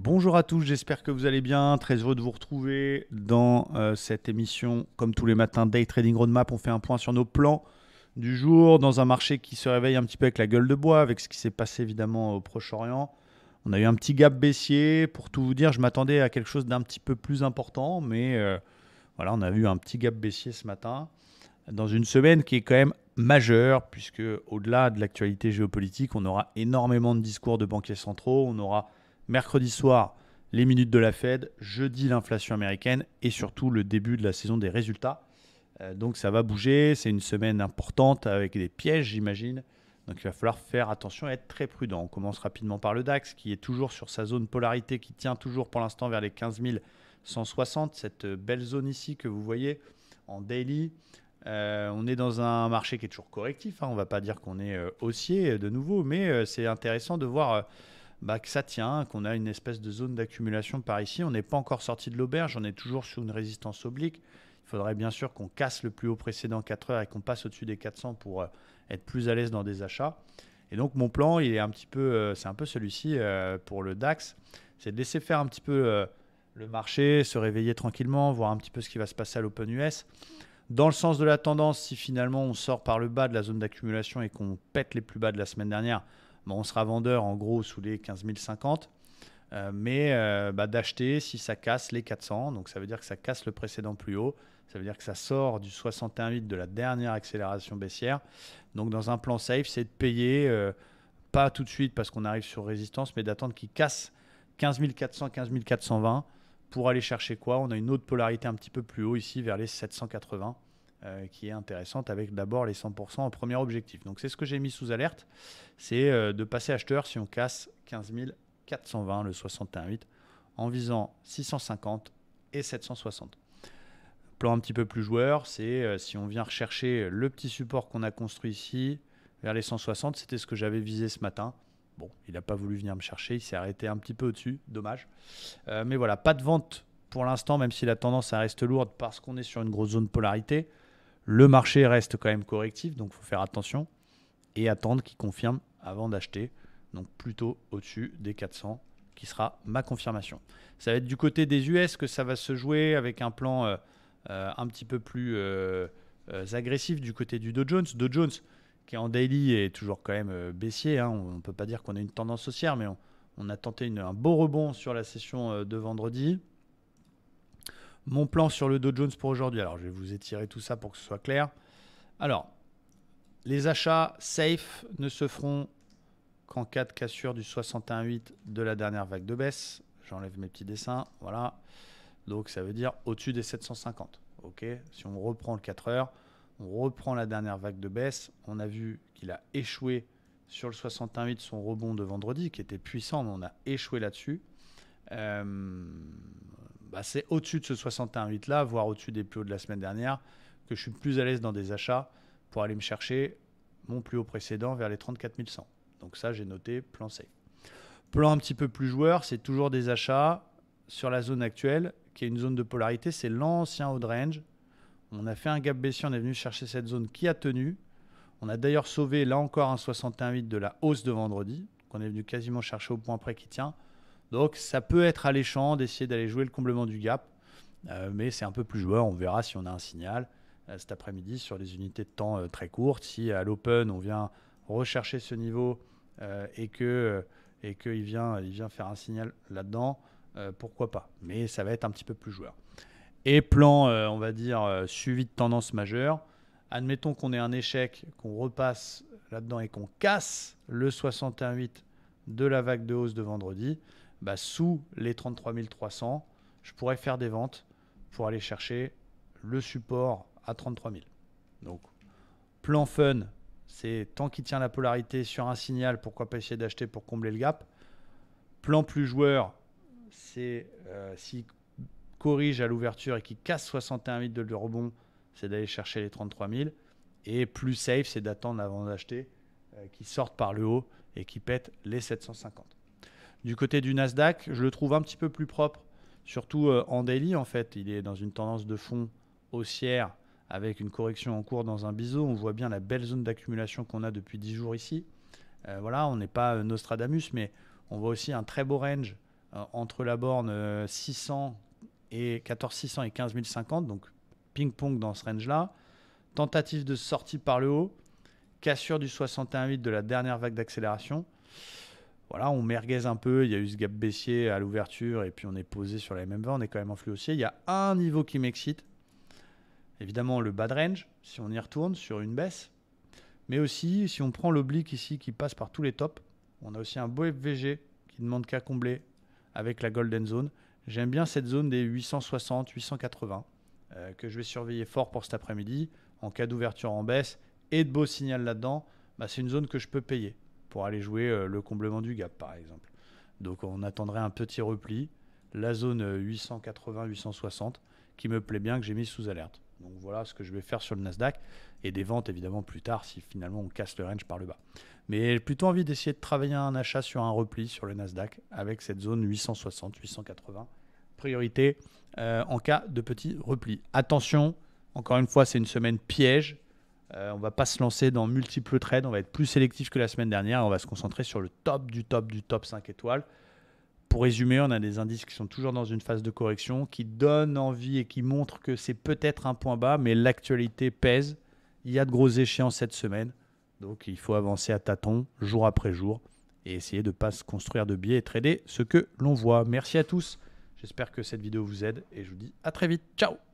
Bonjour à tous, j'espère que vous allez bien. Très heureux de vous retrouver dans cette émission. Comme tous les matins, Day Trading Roadmap, on fait un point sur nos plans du jour dans un marché qui se réveille un petit peu avec la gueule de bois, avec ce qui s'est passé évidemment au Proche-Orient. On a eu un petit gap baissier. Pour tout vous dire, je m'attendais à quelque chose d'un petit peu plus important, mais voilà, on a vu un petit gap baissier ce matin dans une semaine qui est quand même majeure, puisque au-delà de l'actualité géopolitique, on aura énormément de discours de banquiers centraux. On aura mercredi soir les minutes de la Fed, jeudi l'inflation américaine et surtout le début de la saison des résultats. Donc ça va bouger, c'est une semaine importante avec des pièges, j'imagine. Donc il va falloir faire attention et être très prudent. On commence rapidement par le DAX qui est toujours sur sa zone polarité, qui tient toujours pour l'instant vers les 15 160, cette belle zone ici que vous voyez en daily. On est dans un marché qui est toujours correctif, hein. On ne va pas dire qu'on est haussier de nouveau, mais c'est intéressant de voir que ça tient, qu'on a une espèce de zone d'accumulation par ici. On n'est pas encore sorti de l'auberge, on est toujours sur une résistance oblique. Il faudrait bien sûr qu'on casse le plus haut précédent 4 heures et qu'on passe au-dessus des 400 pour être plus à l'aise dans des achats. Et donc mon plan, il est un petit peu, c'est un peu celui-ci pour le DAX, c'est de laisser faire un petit peu le marché, se réveiller tranquillement, voir un petit peu ce qui va se passer à l'Open US. Dans le sens de la tendance, si finalement on sort par le bas de la zone d'accumulation et qu'on pète les plus bas de la semaine dernière, on sera vendeur en gros sous les 15 050. Mais d'acheter si ça casse les 400. Donc ça veut dire que ça casse le précédent plus haut. Ça veut dire que ça sort du 61,8 de la dernière accélération baissière. Donc dans un plan safe, c'est de payer, pas tout de suite parce qu'on arrive sur résistance, mais d'attendre qu'il casse 15 400, 15 420 pour aller chercher quoi. On a une autre polarité un petit peu plus haut ici vers les 780 qui est intéressante avec d'abord les 100% en premier objectif. Donc c'est ce que j'ai mis sous alerte, c'est de passer acheteur si on casse 15 420, le 61,8 en visant 650 et 760. Plan un petit peu plus joueur, c'est si on vient rechercher le petit support qu'on a construit ici vers les 160, c'était ce que j'avais visé ce matin. Bon, il n'a pas voulu venir me chercher, il s'est arrêté un petit peu au-dessus, dommage. Mais voilà, pas de vente pour l'instant, même si la tendance reste lourde parce qu'on est sur une grosse zone polarité. Le marché reste quand même correctif, donc il faut faire attention et attendre qu'il confirme avant d'acheter. Donc plutôt au-dessus des 400, qui sera ma confirmation. Ça va être du côté des US que ça va se jouer avec un plan un petit peu plus agressif du côté du Dow Jones. Dow Jones qui est en daily est toujours quand même baissier, hein. On ne peut pas dire qu'on a une tendance haussière, mais on a tenté un beau rebond sur la session de vendredi. Mon plan sur le Dow Jones pour aujourd'hui, alors je vais vous étirer tout ça pour que ce soit clair. Alors, les achats safe ne se feront qu'en cas de cassure du 61,8 de la dernière vague de baisse. J'enlève mes petits dessins, voilà. Donc ça veut dire au-dessus des 750. Ok. Si on reprend le 4 heures, on reprend la dernière vague de baisse. On a vu qu'il a échoué sur le 61,8 son rebond de vendredi, qui était puissant, mais on a échoué là-dessus. C'est au-dessus de ce 61,8 là, voire au-dessus des plus hauts de la semaine dernière, que je suis plus à l'aise dans des achats pour aller me chercher mon plus haut précédent vers les 34 100. Donc ça, j'ai noté plan safe. Plan un petit peu plus joueur, c'est toujours des achats sur la zone actuelle, qui est une zone de polarité, c'est l'ancien haut de range. On a fait un gap baissier, on est venu chercher cette zone qui a tenu. On a d'ailleurs sauvé là encore un 61,8 de la hausse de vendredi, qu'on est venu quasiment chercher au point près qui tient. Donc ça peut être alléchant d'essayer d'aller jouer le comblement du gap, mais c'est un peu plus joueur. On verra si on a un signal cet après-midi sur les unités de temps très courtes. Si à l'open on vient rechercher ce niveau et qu'il vient faire un signal là-dedans, pourquoi pas. Mais ça va être un petit peu plus joueur. Et plan, on va dire, suivi de tendance majeure. Admettons qu'on ait un échec, qu'on repasse là-dedans et qu'on casse le 61,8 de la vague de hausse de vendredi. Sous les 33 300, je pourrais faire des ventes pour aller chercher le support à 33 000. Donc, plan fun, c'est tant qu'il tient la polarité sur un signal, pourquoi pas essayer d'acheter pour combler le gap. Plan plus joueur, c'est s'il corrige à l'ouverture et qu'il casse 61,8 de rebond, c'est d'aller chercher les 33 000. Et plus safe, c'est d'attendre avant d'acheter qu'il sorte par le haut et qu'il pète les 750. Du côté du Nasdaq, je le trouve un petit peu plus propre, surtout en daily en fait. Il est dans une tendance de fond haussière avec une correction en cours dans un biseau. On voit bien la belle zone d'accumulation qu'on a depuis 10 jours ici. Voilà, on n'est pas Nostradamus, mais on voit aussi un très beau range entre la borne 600 et 14 600 et 15 050, donc ping-pong dans ce range-là. Tentative de sortie par le haut, cassure du 61,8 de la dernière vague d'accélération. Voilà, on merguez un peu, il y a eu ce gap baissier à l'ouverture et puis on est posé sur la MM20, on est quand même en flux haussier. Il y a un niveau qui m'excite, évidemment le bad range, si on y retourne sur une baisse. Mais aussi, si on prend l'oblique ici qui passe par tous les tops, on a aussi un beau FVG qui ne demande qu'à combler avec la Golden Zone. J'aime bien cette zone des 860, 880 que je vais surveiller fort pour cet après-midi. En cas d'ouverture en baisse et de beau signal là-dedans, c'est une zone que je peux payer pour aller jouer le comblement du gap par exemple. Donc on attendrait un petit repli. La zone 880, 860 qui me plaît bien, que j'ai mise sous alerte. Donc voilà ce que je vais faire sur le Nasdaq et des ventes évidemment plus tard si finalement on casse le range par le bas. Mais j'ai plutôt envie d'essayer de travailler un achat sur un repli sur le Nasdaq avec cette zone 860, 880. Priorité en cas de petit repli. Attention, encore une fois, c'est une semaine piège. On ne va pas se lancer dans multiples trades. On va être plus sélectif que la semaine dernière. On va se concentrer sur le top du top du top 5 étoiles. Pour résumer, on a des indices qui sont toujours dans une phase de correction, qui donnent envie et qui montrent que c'est peut-être un point bas, mais l'actualité pèse. Il y a de grosses échéances cette semaine. Donc il faut avancer à tâtons, jour après jour, et essayer de ne pas se construire de biais et trader ce que l'on voit. Merci à tous. J'espère que cette vidéo vous aide et je vous dis à très vite. Ciao!